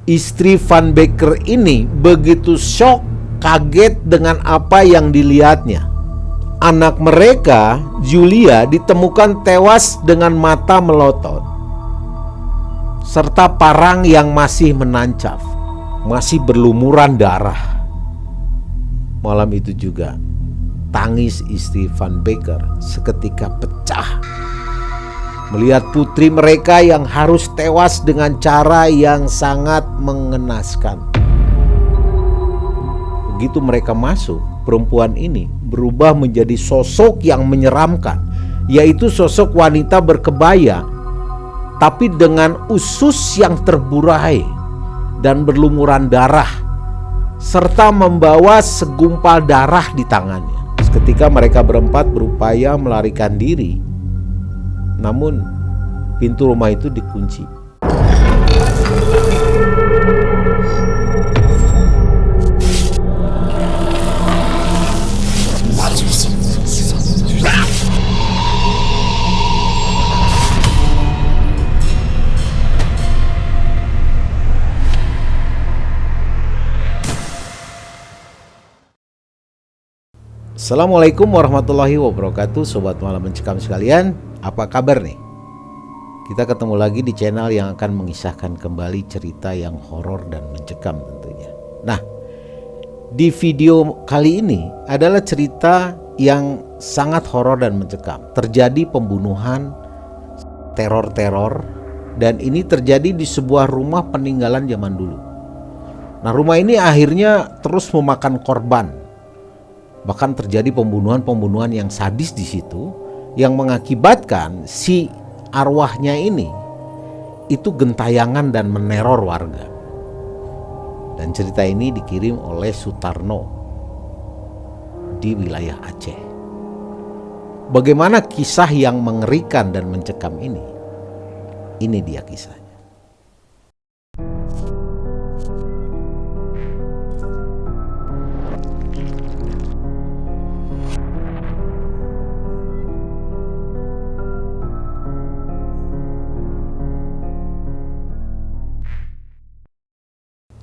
Istri Van Becker ini begitu shock, kaget dengan apa yang dilihatnya. Anak mereka, Julia, ditemukan tewas dengan mata melotot, serta parang yang masih menancap, masih berlumuran darah. Malam itu juga, tangis istri Van Becker seketika pecah melihat putri mereka yang harus tewas dengan cara yang sangat mengenaskan. Begitu mereka masuk, perempuan ini berubah menjadi sosok yang menyeramkan, yaitu sosok wanita berkebaya, tapi dengan usus yang terburai dan berlumuran darah, serta membawa segumpal darah di tangannya. Ketika mereka berempat berupaya melarikan diri, namun pintu rumah itu dikunci. Assalamualaikum warahmatullahi wabarakatuh, Sobat Malam Mencekam sekalian. Apa kabar nih? Kita ketemu lagi di channel yang akan mengisahkan kembali cerita yang horor dan mencekam tentunya. Nah, di video kali ini adalah cerita yang sangat horor dan mencekam. Terjadi pembunuhan, teror-teror, dan ini terjadi di sebuah rumah peninggalan zaman dulu. Nah, rumah ini akhirnya terus memakan korban. Bahkan terjadi pembunuhan-pembunuhan yang sadis di situ, yang mengakibatkan si arwahnya ini itu gentayangan dan meneror warga. Dan cerita ini dikirim oleh Sutarno di wilayah Aceh. Bagaimana kisah yang mengerikan dan mencekam ini? Ini dia kisahnya.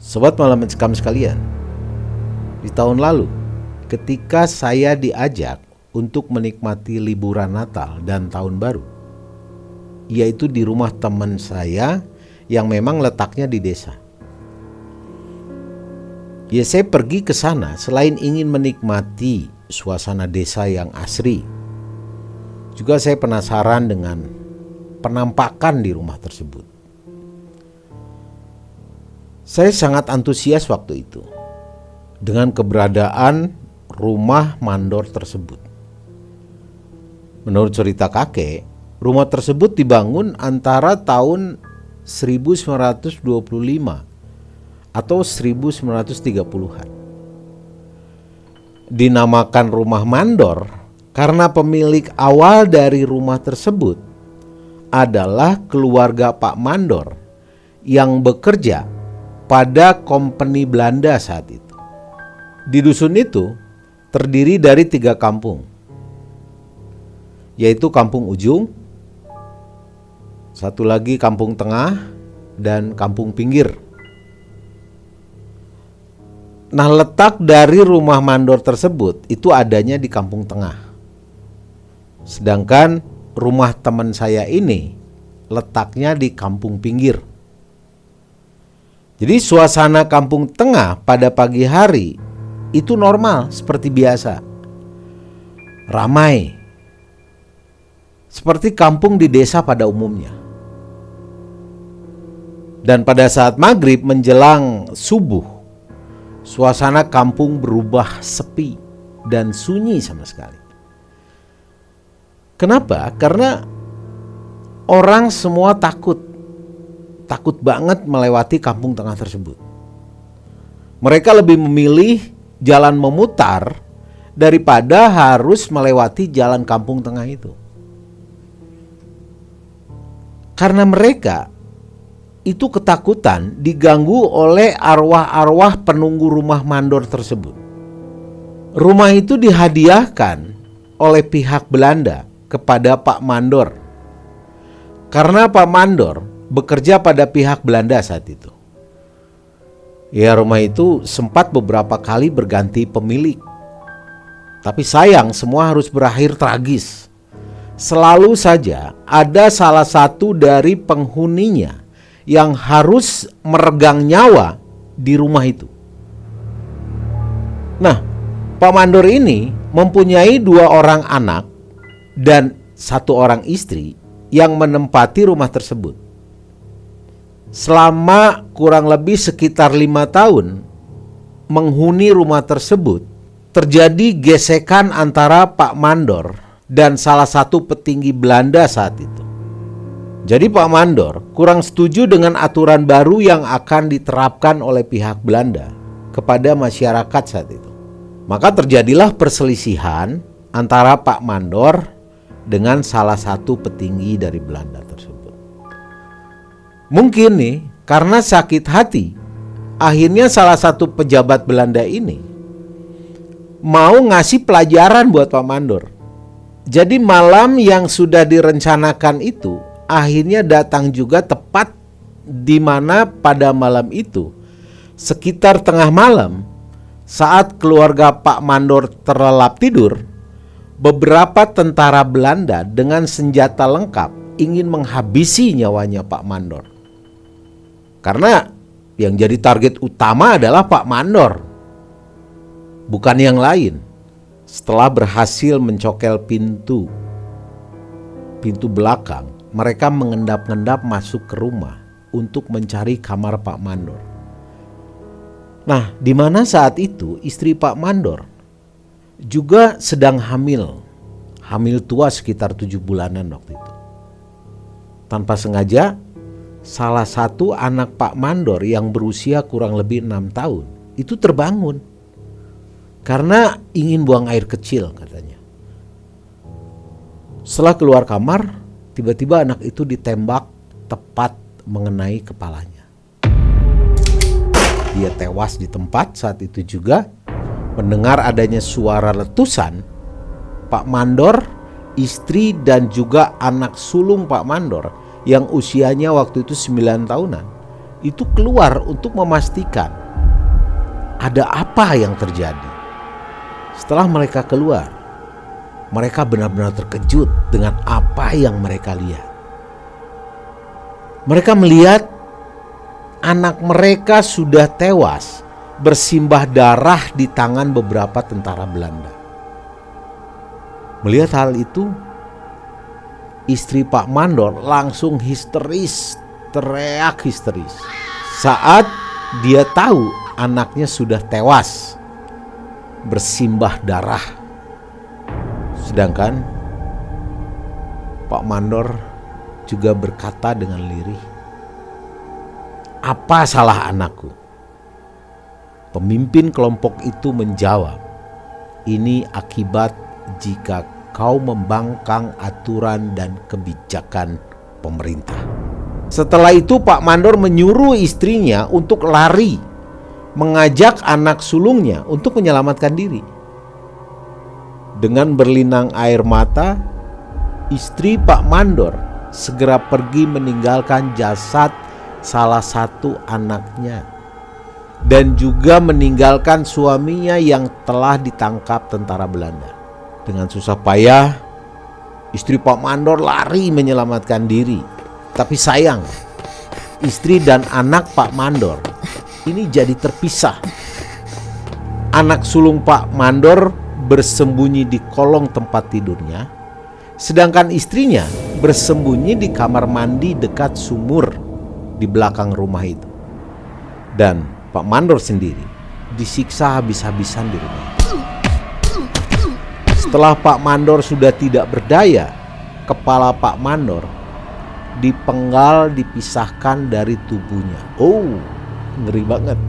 Sobat Malam Mencekam sekalian, di tahun lalu ketika saya diajak untuk menikmati liburan Natal dan Tahun Baru, yaitu di rumah teman saya yang memang letaknya di desa. Ya, saya pergi ke sana selain ingin menikmati suasana desa yang asri, juga saya penasaran dengan penampakan di rumah tersebut. Saya sangat antusias waktu itu dengan keberadaan rumah mandor tersebut. Menurut cerita kakek, rumah tersebut dibangun antara tahun 1925 atau 1930-an. Dinamakan rumah mandor karena pemilik awal dari rumah tersebut adalah keluarga Pak Mandor yang bekerja pada kompeni Belanda saat itu. Di dusun itu terdiri dari 3 kampung, yaitu Kampung Ujung, satu lagi Kampung Tengah, dan Kampung Pinggir. Nah, letak dari rumah mandor tersebut itu adanya di Kampung Tengah. Sedangkan rumah teman saya ini letaknya di Kampung Pinggir. Jadi suasana Kampung Tengah pada pagi hari itu normal seperti biasa. Ramai. Seperti kampung di desa pada umumnya. Dan pada saat maghrib menjelang subuh, suasana kampung berubah sepi dan sunyi sama sekali. Kenapa? Karena orang semua takut banget melewati Kampung Tengah tersebut. Mereka lebih memilih jalan memutar daripada harus melewati jalan Kampung Tengah itu. Karena mereka itu ketakutan diganggu oleh arwah-arwah penunggu rumah mandor tersebut. Rumah itu dihadiahkan oleh pihak Belanda kepada Pak Mandor. Karena Pak Mandor bekerja pada pihak Belanda saat itu. Ya, rumah itu sempat beberapa kali berganti pemilik. Tapi sayang, semua harus berakhir tragis. Selalu saja ada salah satu dari penghuninya yang harus meregang nyawa di rumah itu. Nah, Pak Mandor ini mempunyai 2 orang anak dan 1 orang istri yang menempati rumah tersebut. Selama kurang lebih sekitar 5 tahun menghuni rumah tersebut, terjadi gesekan antara Pak Mandor dan salah satu petinggi Belanda saat itu. Jadi Pak Mandor kurang setuju dengan aturan baru yang akan diterapkan oleh pihak Belanda kepada masyarakat saat itu. Maka terjadilah perselisihan antara Pak Mandor dengan salah satu petinggi dari Belanda tersebut. Mungkin nih, karena sakit hati, akhirnya salah satu pejabat Belanda ini mau ngasih pelajaran buat Pak Mandor. Jadi malam yang sudah direncanakan itu akhirnya datang juga tepat di mana pada malam itu, sekitar tengah malam, saat keluarga Pak Mandor terlelap tidur, beberapa tentara Belanda dengan senjata lengkap ingin menghabisi nyawanya Pak Mandor. Karena yang jadi target utama adalah Pak Mandor, bukan yang lain. Setelah berhasil mencokel pintu belakang, mereka mengendap-endap masuk ke rumah untuk mencari kamar Pak Mandor. Nah, di mana saat itu istri Pak Mandor juga sedang hamil tua sekitar 7 bulanan waktu itu. Tanpa sengaja, salah satu anak Pak Mandor yang berusia kurang lebih 6 tahun itu terbangun karena ingin buang air kecil katanya. Setelah keluar kamar, tiba-tiba anak itu ditembak tepat mengenai kepalanya. Dia tewas di tempat saat itu juga. Mendengar adanya suara letusan, Pak Mandor, istri dan juga anak sulung Pak Mandor yang usianya waktu itu 9 tahunan itu keluar untuk memastikan ada apa yang terjadi. Setelah mereka keluar, mereka benar-benar terkejut dengan apa yang mereka lihat. Mereka melihat anak mereka sudah tewas bersimbah darah di tangan beberapa tentara Belanda. Melihat hal itu, istri Pak Mandor langsung histeris, teriak histeris saat dia tahu anaknya sudah tewas bersimbah darah. Sedangkan Pak Mandor juga berkata dengan lirih, "Apa salah anakku?" Pemimpin kelompok itu menjawab, "Ini akibat jika kau membangkang aturan dan kebijakan pemerintah." Setelah itu Pak Mandor menyuruh istrinya untuk lari, mengajak anak sulungnya untuk menyelamatkan diri. Dengan berlinang air mata, istri Pak Mandor segera pergi meninggalkan jasad salah satu anaknya dan juga meninggalkan suaminya yang telah ditangkap tentara Belanda. Dengan susah payah, istri Pak Mandor lari menyelamatkan diri. Tapi sayang, istri dan anak Pak Mandor ini jadi terpisah. Anak sulung Pak Mandor bersembunyi di kolong tempat tidurnya, sedangkan istrinya bersembunyi di kamar mandi dekat sumur di belakang rumah itu. Dan Pak Mandor sendiri disiksa habis-habisan di rumah itu. Setelah Pak Mandor sudah tidak berdaya, kepala Pak Mandor dipenggal, dipisahkan dari tubuhnya. Oh, ngeri banget.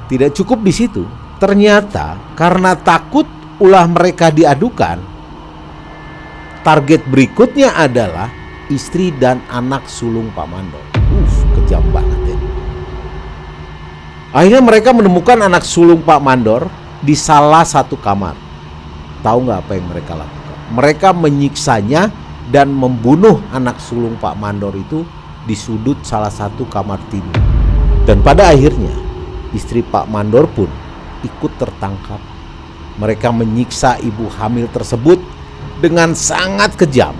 Tidak cukup di situ, ternyata karena takut ulah mereka diadukan, target berikutnya adalah istri dan anak sulung Pak Mandor. Kejam banget ya. Akhirnya mereka menemukan anak sulung Pak Mandor di salah satu kamar. Tahu nggak apa yang mereka lakukan? Mereka menyiksanya dan membunuh anak sulung Pak Mandor itu di sudut salah satu kamar tidur. Dan pada akhirnya istri Pak Mandor pun ikut tertangkap. Mereka menyiksa ibu hamil tersebut dengan sangat kejam.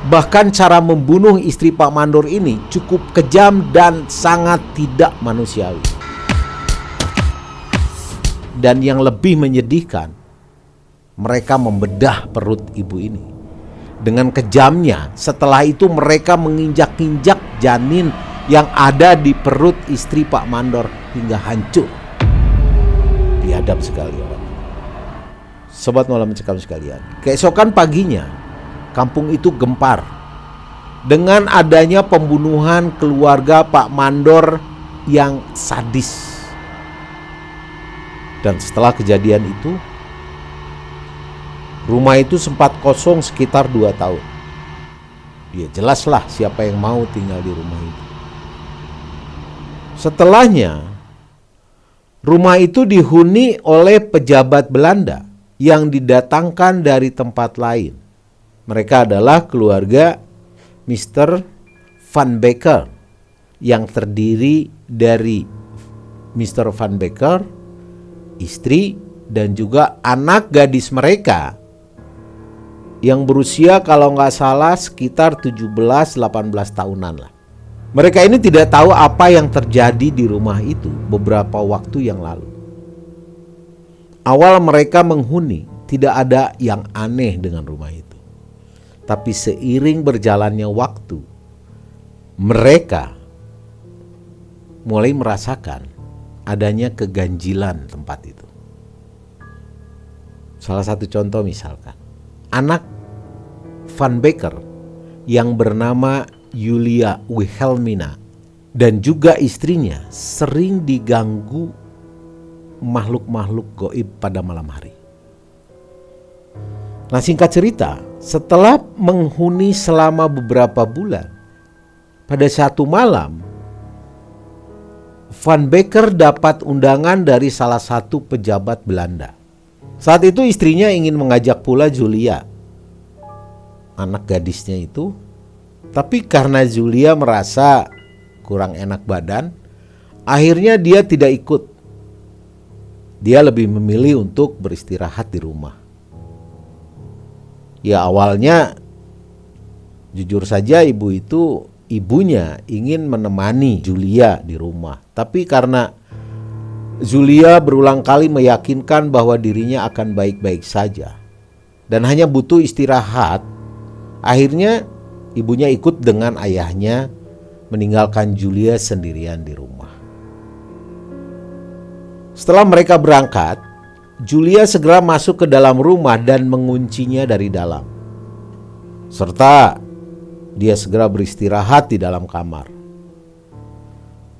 Bahkan cara membunuh istri Pak Mandor ini cukup kejam dan sangat tidak manusiawi. Dan yang lebih menyedihkan, mereka membedah perut ibu ini. Dengan kejamnya, setelah itu mereka menginjak-injak janin yang ada di perut istri Pak Mandor hingga hancur. Biadab sekali orang. Sobat Malam Mencekam sekalian, keesokan paginya kampung itu gempar dengan adanya pembunuhan keluarga Pak Mandor yang sadis. Dan setelah kejadian itu, rumah itu sempat kosong sekitar 2 tahun. Ya jelaslah siapa yang mau tinggal di rumah itu. Setelahnya, rumah itu dihuni oleh pejabat Belanda yang didatangkan dari tempat lain. Mereka adalah keluarga Mr. Van Becker yang terdiri dari Mr. Van Becker, istri, dan juga anak gadis mereka yang berusia kalau nggak salah sekitar 17-18 tahunan lah. Mereka ini tidak tahu apa yang terjadi di rumah itu beberapa waktu yang lalu. Awal mereka menghuni, tidak ada yang aneh dengan rumah itu. Tapi seiring berjalannya waktu, mereka mulai merasakan adanya keganjilan tempat itu. Salah satu contoh misalkan, anak Van Becker yang bernama Julia Wilhelmina dan juga istrinya sering diganggu makhluk-makhluk gaib pada malam hari. Nah, singkat cerita, setelah menghuni selama beberapa bulan, pada satu malam Van Becker dapat undangan dari salah satu pejabat Belanda. Saat itu istrinya ingin mengajak pula Julia, anak gadisnya itu, tapi karena Julia merasa kurang enak badan, akhirnya dia tidak ikut. Dia lebih memilih untuk beristirahat di rumah. Ya awalnya jujur saja ibunya ingin menemani Julia di rumah. Tapi karena Julia berulang kali meyakinkan bahwa dirinya akan baik-baik saja dan hanya butuh istirahat, akhirnya ibunya ikut dengan ayahnya meninggalkan Julia sendirian di rumah. Setelah mereka berangkat, Julia segera masuk ke dalam rumah dan menguncinya dari dalam. Serta dia segera beristirahat di dalam kamar.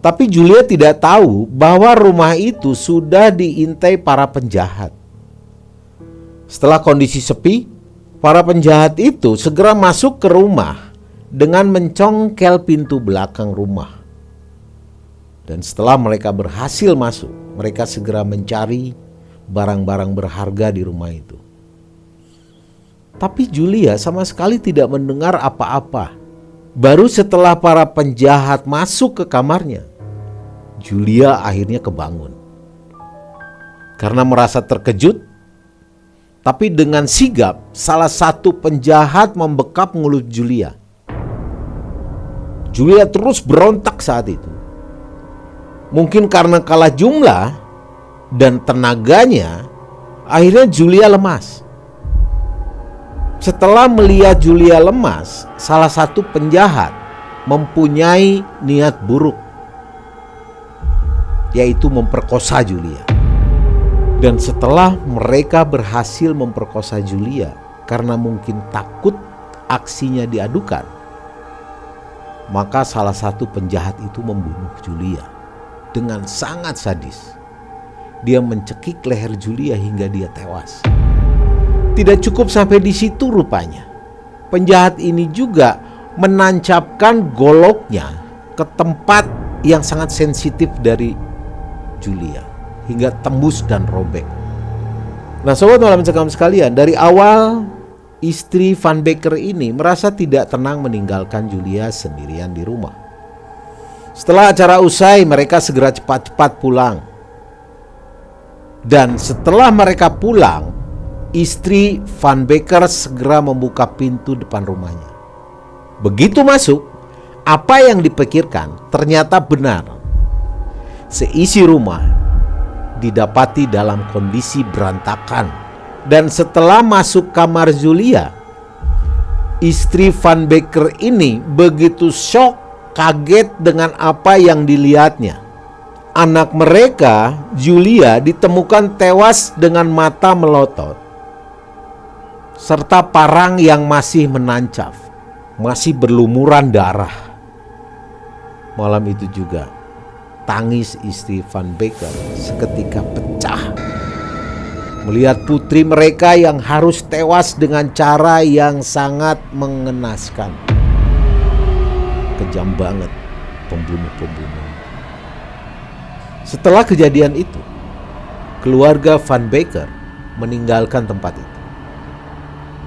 Tapi Julia tidak tahu bahwa rumah itu sudah diintai para penjahat. Setelah kondisi sepi, para penjahat itu segera masuk ke rumah dengan mencongkel pintu belakang rumah. Dan setelah mereka berhasil masuk, mereka segera mencari barang-barang berharga di rumah itu. Tapi Julia sama sekali tidak mendengar apa-apa. Baru setelah para penjahat masuk ke kamarnya, Julia akhirnya kebangun. Karena merasa terkejut, tapi dengan sigap salah satu penjahat membekap mulut Julia. Julia terus berontak saat itu. Mungkin karena kalah jumlah dan tenaganya, akhirnya Julia lemas. Setelah melihat Julia lemas, salah satu penjahat mempunyai niat buruk, yaitu memperkosa Julia. Dan setelah mereka berhasil memperkosa Julia karena mungkin takut aksinya diadukan, maka salah satu penjahat itu membunuh Julia dengan sangat sadis. Dia mencekik leher Julia hingga dia tewas. Tidak cukup sampai di situ rupanya. Penjahat ini juga menancapkan goloknya ke tempat yang sangat sensitif dari Julia hingga tembus dan robek. Nah, sobat malam mencekam sekalian, dari awal istri Van Becker ini merasa tidak tenang meninggalkan Julia sendirian di rumah. Setelah acara usai, mereka segera cepat-cepat pulang. Dan setelah mereka pulang, istri Van Becker segera membuka pintu depan rumahnya. Begitu masuk, apa yang dipikirkan ternyata benar. Seisi rumah didapati dalam kondisi berantakan. Dan setelah masuk kamar Julia, istri Van Becker ini begitu syok, kaget dengan apa yang dilihatnya. Anak mereka, Julia, ditemukan tewas dengan mata melotot, serta parang yang masih menancap, masih berlumuran darah. Malam itu juga, tangis istri Van Becker seketika pecah melihat putri mereka yang harus tewas dengan cara yang sangat mengenaskan. Kejam banget pembunuh-pembunuh. Setelah kejadian itu, keluarga Van Becker meninggalkan tempat itu.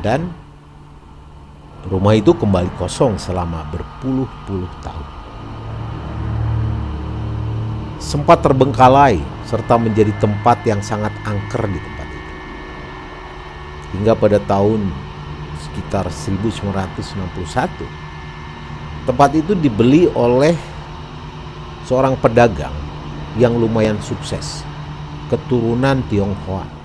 Dan rumah itu kembali kosong selama berpuluh-puluh tahun. Sempat terbengkalai serta menjadi tempat yang sangat angker di tempat itu. Hingga pada tahun sekitar 1961, tempat itu dibeli oleh seorang pedagang yang lumayan sukses, keturunan Tionghoa.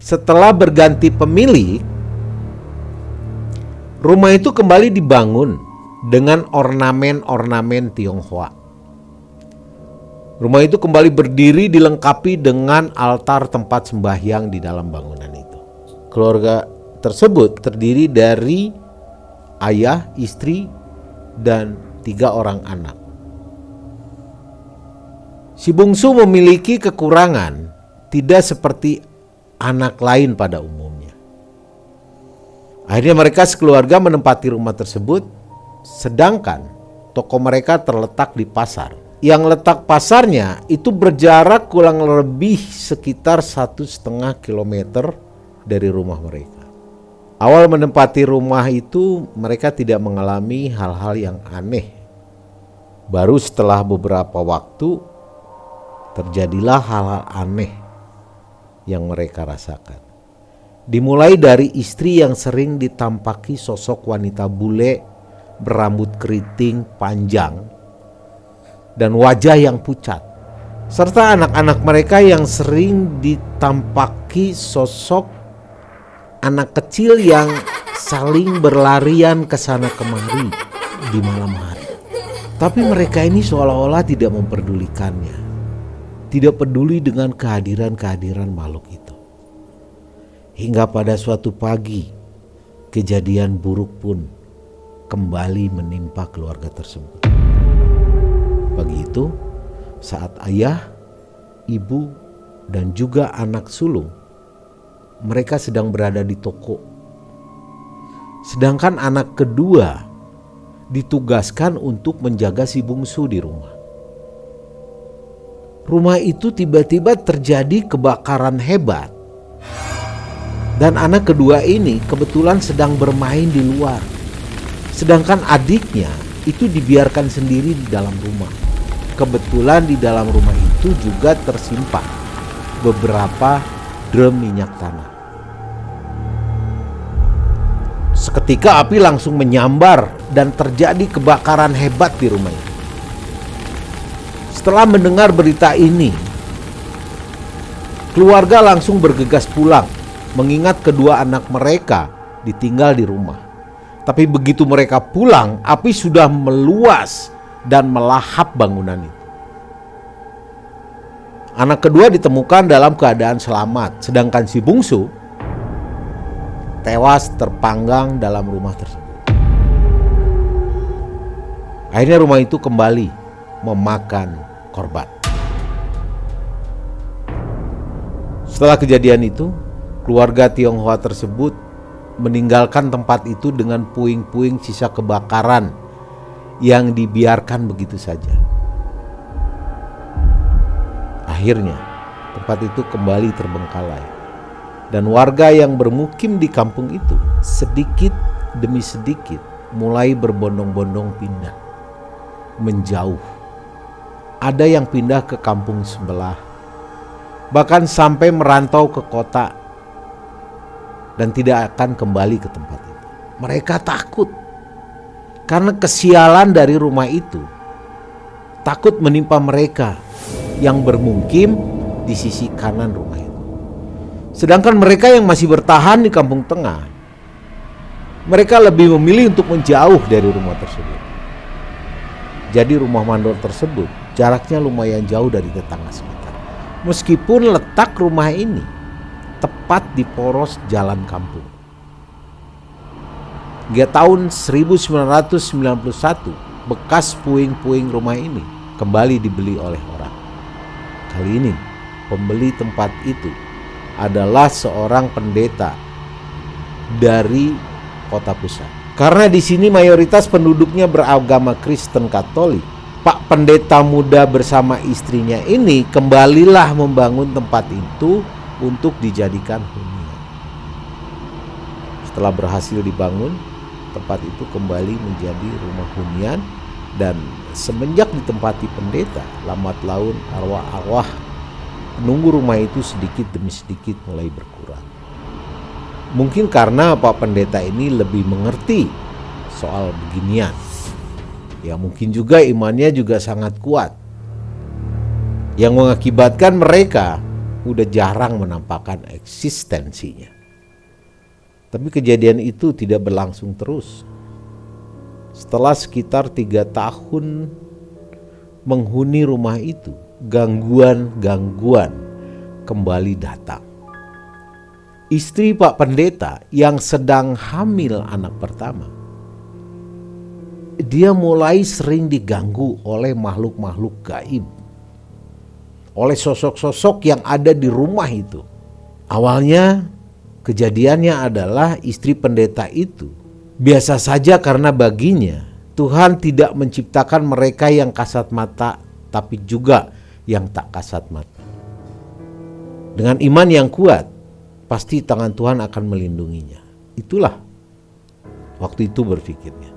Setelah berganti pemilik, rumah itu kembali dibangun dengan ornamen-ornamen Tionghoa. Rumah itu kembali berdiri dilengkapi dengan altar tempat sembahyang di dalam bangunan itu. Keluarga tersebut terdiri dari ayah, istri, dan 3 orang anak. Si bungsu memiliki kekurangan, tidak seperti anak lain pada umumnya. Akhirnya mereka sekeluarga menempati rumah tersebut, sedangkan toko mereka terletak di pasar. Yang letak pasarnya itu berjarak kurang lebih sekitar 1,5 kilometer dari rumah mereka. Awal menempati rumah itu mereka tidak mengalami hal-hal yang aneh. Baru setelah beberapa waktu terjadilah hal-hal aneh yang mereka rasakan. Dimulai dari istri yang sering ditampaki sosok wanita bule berambut keriting panjang dan wajah yang pucat, serta anak-anak mereka yang sering ditampaki sosok anak kecil yang saling berlarian ke sana kemari di malam hari. Tapi mereka ini seolah-olah tidak memperdulikannya, tidak peduli dengan kehadiran makhluk itu. Hingga pada suatu pagi, kejadian buruk pun kembali menimpa keluarga tersebut. Pagi itu, saat ayah, ibu, dan juga anak sulung, mereka sedang berada di toko. Sedangkan anak kedua ditugaskan untuk menjaga si bungsu di rumah. Rumah itu tiba-tiba terjadi kebakaran hebat. Dan anak kedua ini kebetulan sedang bermain di luar. Sedangkan adiknya itu dibiarkan sendiri di dalam rumah. Kebetulan di dalam rumah itu juga tersimpan beberapa drum minyak tanah. Seketika api langsung menyambar dan terjadi kebakaran hebat di rumah itu. Setelah mendengar berita ini, keluarga langsung bergegas pulang, mengingat kedua anak mereka ditinggal di rumah. Tapi begitu mereka pulang, api sudah meluas dan melahap bangunan itu. Anak kedua ditemukan dalam keadaan selamat, sedangkan si bungsu tewas terpanggang dalam rumah tersebut. Akhirnya rumah itu kembali memakan korban. Setelah kejadian itu, keluarga Tionghoa tersebut meninggalkan tempat itu dengan puing-puing sisa kebakaran yang dibiarkan begitu saja. Akhirnya tempat itu kembali terbengkalai, dan warga yang bermukim di kampung itu sedikit demi sedikit mulai berbondong-bondong pindah, menjauh. Ada yang pindah ke kampung sebelah, bahkan sampai merantau ke kota dan tidak akan kembali ke tempat itu. Mereka takut karena kesialan dari rumah itu takut menimpa mereka yang bermukim di sisi kanan rumah itu. Sedangkan mereka yang masih bertahan di kampung tengah, mereka lebih memilih untuk menjauh dari rumah tersebut. Jadi rumah mandor tersebut jaraknya lumayan jauh dari tetangga sekitar. Meskipun letak rumah ini tepat di poros jalan kampung. Hingga tahun 1991, bekas puing-puing rumah ini kembali dibeli oleh orang. Kali ini pembeli tempat itu adalah seorang pendeta dari kota pusat. Karena di sini mayoritas penduduknya beragama Kristen Katolik, Pak Pendeta muda bersama istrinya ini kembalilah membangun tempat itu untuk dijadikan hunian. Setelah berhasil dibangun, tempat itu kembali menjadi rumah hunian, dan semenjak ditempati pendeta, lambat laun arwah-arwah penunggu rumah itu sedikit demi sedikit mulai berkurang. Mungkin karena Pak Pendeta ini lebih mengerti soal beginian. Ya mungkin juga imannya juga sangat kuat, yang mengakibatkan mereka udah jarang menampakkan eksistensinya. Tapi kejadian itu tidak berlangsung terus. Setelah sekitar 3 tahun menghuni rumah itu, gangguan-gangguan kembali datang. Istri Pak Pendeta yang sedang hamil anak pertama, dia mulai sering diganggu oleh makhluk-makhluk gaib, oleh sosok-sosok yang ada di rumah itu. Awalnya kejadiannya adalah istri pendeta itu biasa saja, karena baginya Tuhan tidak menciptakan mereka yang kasat mata, tapi juga yang tak kasat mata. Dengan iman yang kuat, pasti tangan Tuhan akan melindunginya. Itulah waktu itu berpikirnya.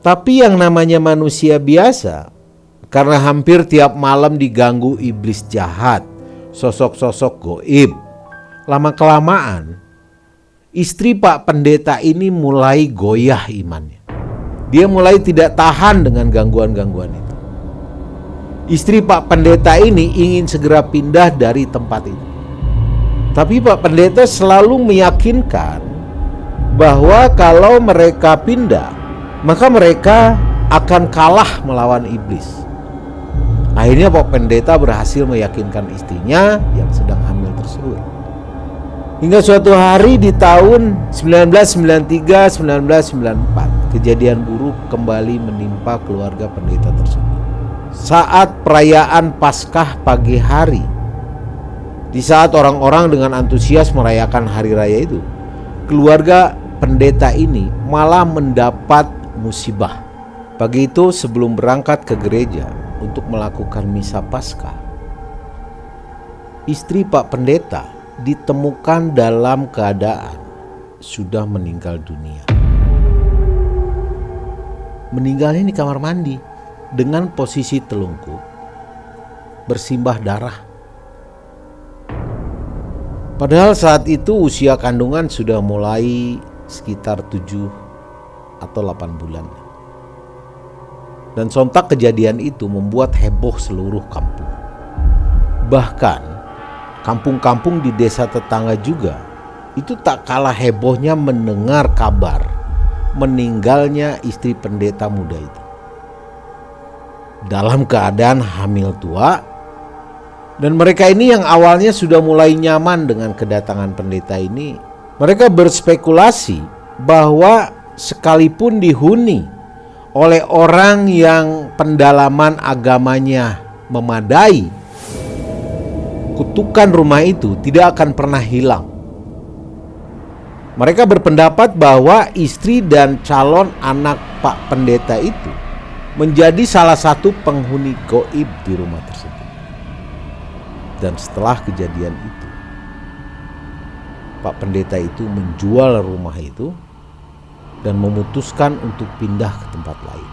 Tapi yang namanya manusia biasa, karena hampir tiap malam diganggu iblis jahat, sosok-sosok goib, lama-kelamaan istri Pak Pendeta ini mulai goyah imannya. Dia mulai tidak tahan dengan gangguan-gangguan itu. Istri Pak Pendeta ini ingin segera pindah dari tempat itu. Tapi Pak Pendeta selalu meyakinkan bahwa kalau mereka pindah, maka mereka akan kalah melawan iblis. Akhirnya Pak Pendeta berhasil meyakinkan istrinya yang sedang hamil tersebut. Hingga suatu hari di tahun 1993-1994, kejadian buruk kembali menimpa keluarga pendeta tersebut. Saat perayaan Paskah pagi hari, di saat orang-orang dengan antusias merayakan hari raya itu, keluarga pendeta ini malah mendapat musibah. Pagi itu sebelum berangkat ke gereja untuk melakukan misa Paskah, istri Pak Pendeta ditemukan dalam keadaan sudah meninggal dunia. Meninggalnya di kamar mandi dengan posisi telungkup, bersimbah darah. Padahal saat itu usia kandungan sudah mulai sekitar 7 atau 8 bulan. Dan sontak kejadian itu membuat heboh seluruh kampung. Bahkan kampung-kampung di desa tetangga juga itu tak kalah hebohnya mendengar kabar meninggalnya istri pendeta muda itu. Dalam keadaan hamil tua, dan mereka ini yang awalnya sudah mulai nyaman dengan kedatangan pendeta ini, mereka berspekulasi bahwa sekalipun dihuni oleh orang yang pendalaman agamanya memadai, kutukan rumah itu tidak akan pernah hilang. Mereka berpendapat bahwa istri dan calon anak Pak Pendeta itu menjadi salah satu penghuni gaib di rumah tersebut. Dan setelah kejadian itu, Pak Pendeta itu menjual rumah itu dan memutuskan untuk pindah ke tempat lain.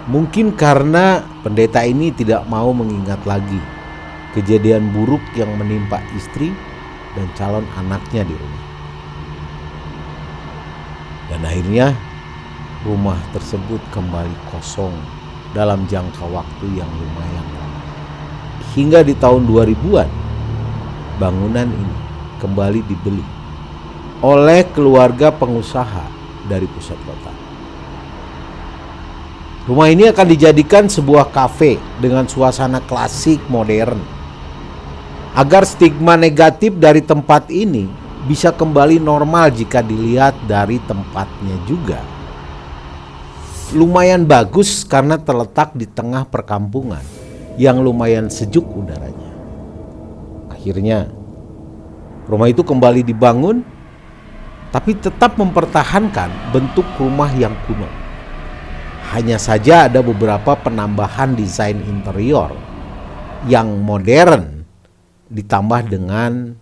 Mungkin karena pendeta ini tidak mau mengingat lagi kejadian buruk yang menimpa istri dan calon anaknya di rumah. Dan akhirnya rumah tersebut kembali kosong dalam jangka waktu yang lumayan lama. Hingga di tahun 2000-an, bangunan ini kembali dibeli oleh keluarga pengusaha dari pusat kota. Rumah ini akan dijadikan sebuah kafe dengan suasana klasik modern, agar stigma negatif dari tempat ini bisa kembali normal jika dilihat dari tempatnya juga. Lumayan bagus karena terletak di tengah perkampungan yang lumayan sejuk udaranya. Akhirnya, rumah itu kembali dibangun, tapi tetap mempertahankan bentuk rumah yang kuno. Hanya saja ada beberapa penambahan desain interior yang modern, ditambah dengan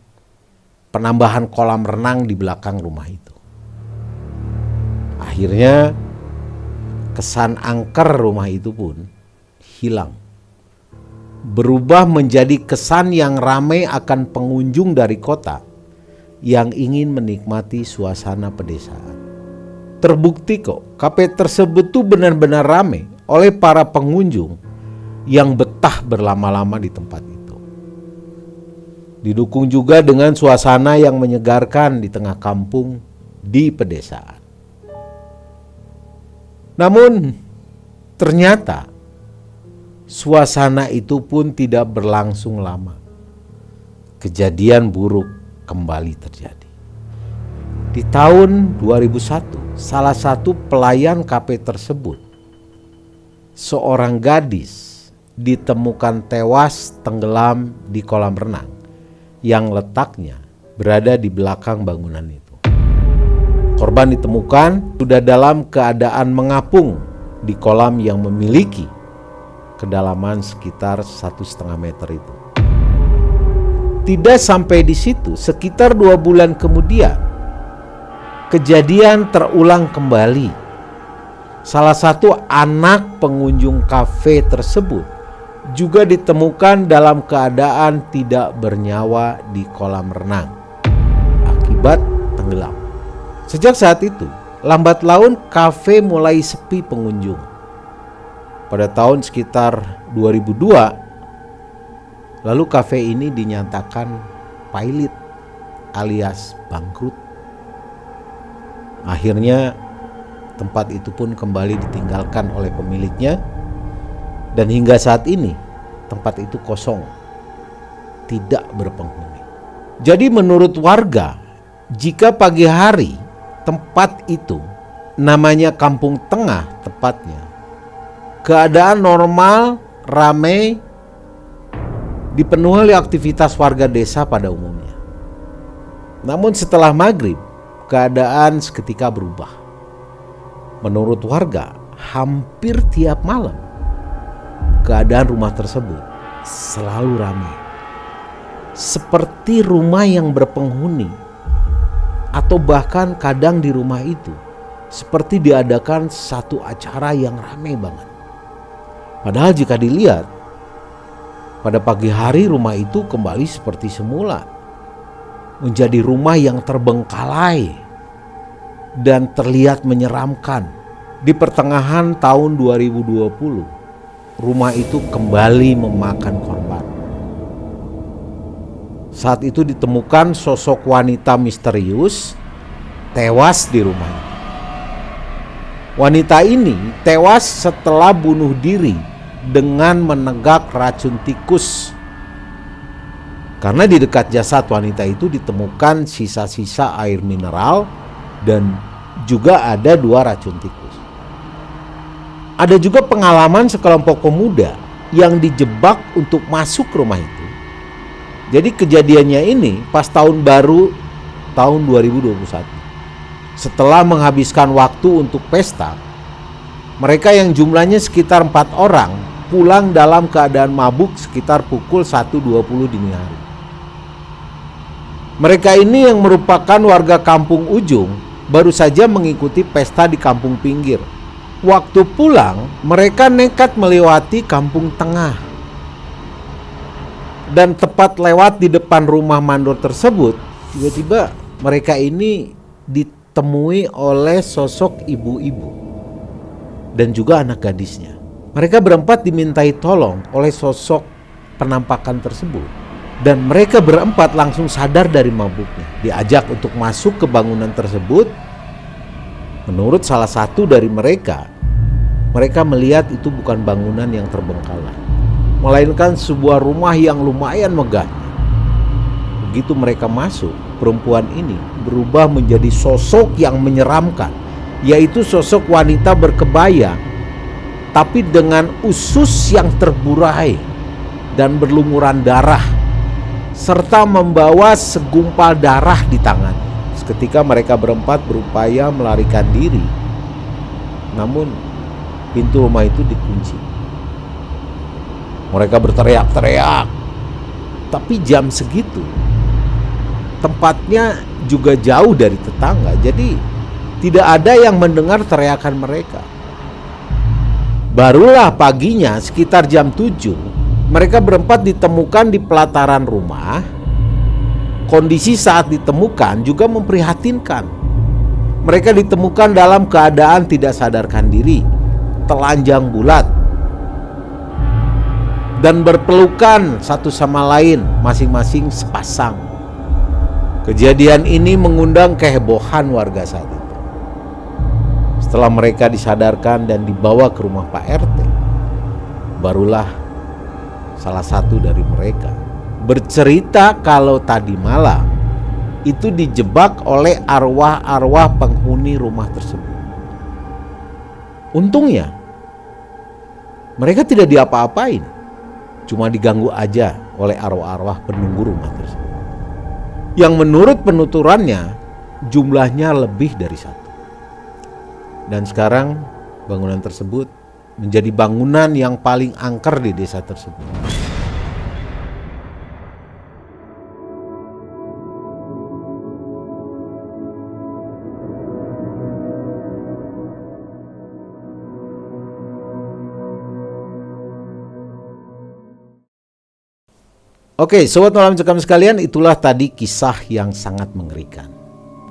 penambahan kolam renang di belakang rumah itu. Akhirnya kesan angker rumah itu pun hilang, berubah menjadi kesan yang ramai akan pengunjung dari kota yang ingin menikmati suasana pedesaan. Terbukti kok, kafe tersebut tuh benar-benar ramai oleh para pengunjung yang betah berlama-lama di tempat itu. Didukung juga dengan suasana yang menyegarkan di tengah kampung di pedesaan. Namun ternyata suasana itu pun tidak berlangsung lama. Kejadian buruk kembali terjadi. Di tahun 2001, salah satu pelayan kafe tersebut, seorang gadis, ditemukan tewas tenggelam di kolam renang yang letaknya berada di belakang bangunan itu. Korban ditemukan sudah dalam keadaan mengapung di kolam yang memiliki kedalaman sekitar 1,5 meter itu. Tidak sampai di situ, sekitar 2 bulan kemudian, kejadian terulang kembali. Salah satu anak pengunjung kafe tersebut juga ditemukan dalam keadaan tidak bernyawa di kolam renang akibat tenggelam. Sejak saat itu, lambat laun kafe mulai sepi pengunjung. Pada tahun sekitar 2002, lalu kafe ini dinyatakan pailit alias bangkrut. Akhirnya tempat itu pun kembali ditinggalkan oleh pemiliknya. Dan hingga saat ini tempat itu kosong, tidak berpenghuni. Jadi menurut warga, jika pagi hari tempat itu, namanya Kampung Tengah tepatnya, keadaan normal, ramai, dipenuhi oleh aktivitas warga desa pada umumnya. Namun setelah maghrib, keadaan seketika berubah. Menurut warga, hampir tiap malam keadaan rumah tersebut selalu ramai, seperti rumah yang berpenghuni, atau bahkan kadang di rumah itu seperti diadakan satu acara yang ramai banget. Padahal jika dilihat, pada pagi hari rumah itu kembali seperti semula, menjadi rumah yang terbengkalai dan terlihat menyeramkan. Di pertengahan tahun 2020, rumah itu kembali memakan korban. Saat itu ditemukan sosok wanita misterius tewas di rumah itu. Wanita ini tewas setelah bunuh diri dengan menegak racun tikus. Karena di dekat jasad wanita itu ditemukan sisa-sisa air mineral dan juga ada 2 racun tikus. Ada juga pengalaman sekelompok pemuda yang dijebak untuk masuk rumah itu. Jadi kejadiannya ini pas tahun baru tahun 2021. Setelah menghabiskan waktu untuk pesta, mereka yang jumlahnya sekitar 4 orang pulang dalam keadaan mabuk sekitar pukul 1.20 dini hari. Mereka ini yang merupakan warga kampung ujung baru saja mengikuti pesta di kampung pinggir. Waktu pulang, mereka nekat melewati kampung tengah. Dan tepat lewat di depan rumah mandor tersebut, tiba-tiba mereka ini ditemui oleh sosok ibu-ibu dan juga anak gadisnya. Mereka berempat dimintai tolong oleh sosok penampakan tersebut. Dan mereka berempat langsung sadar dari mabuknya. Diajak untuk masuk ke bangunan tersebut. Menurut salah satu dari mereka melihat itu bukan bangunan yang terbengkalai, melainkan sebuah rumah yang lumayan megahnya. Begitu mereka masuk, perempuan ini berubah menjadi sosok yang menyeramkan, yaitu sosok wanita berkebaya, tapi dengan usus yang terburai dan berlumuran darah, serta membawa segumpal darah di tangan. Seketika mereka berempat berupaya melarikan diri, namun pintu rumah itu dikunci. Mereka berteriak-teriak, tapi jam segitu tempatnya juga jauh dari tetangga, jadi tidak ada yang mendengar teriakan mereka. Barulah paginya sekitar jam 7 mereka berempat ditemukan di pelataran rumah. Kondisi saat ditemukan juga memprihatinkan. Mereka ditemukan dalam keadaan tidak sadarkan diri, telanjang bulat, dan berpelukan satu sama lain, masing-masing sepasang. Kejadian ini mengundang kehebohan warga saat itu. Setelah mereka disadarkan dan dibawa ke rumah Pak RT, barulah salah satu dari mereka bercerita kalau tadi malam itu dijebak oleh arwah-arwah penghuni rumah tersebut. Untungnya mereka tidak diapa-apain, cuma diganggu aja oleh arwah-arwah penunggu rumah tersebut, yang menurut penuturannya jumlahnya lebih dari 1. Dan sekarang bangunan tersebut menjadi bangunan yang paling angker di desa tersebut. Oke, sobat malam mencekam sekalian, itulah tadi kisah yang sangat mengerikan.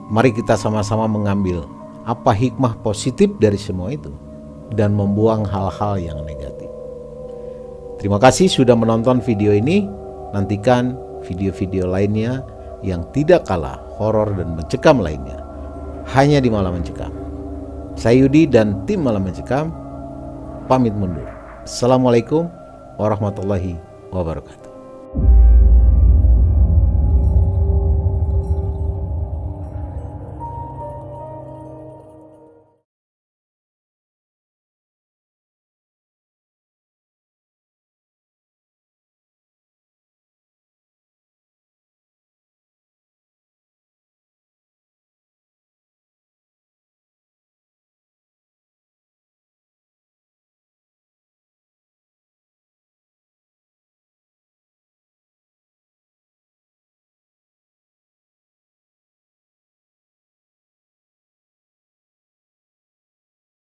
Mari kita sama-sama mengambil apa hikmah positif dari semua itu dan membuang hal-hal yang negatif. Terima kasih sudah menonton video ini. Nantikan video-video lainnya yang tidak kalah horor dan mencekam lainnya hanya di Malam Mencekam. Saya Yudi dan tim Malam Mencekam pamit mundur. Assalamualaikum warahmatullahi wabarakatuh.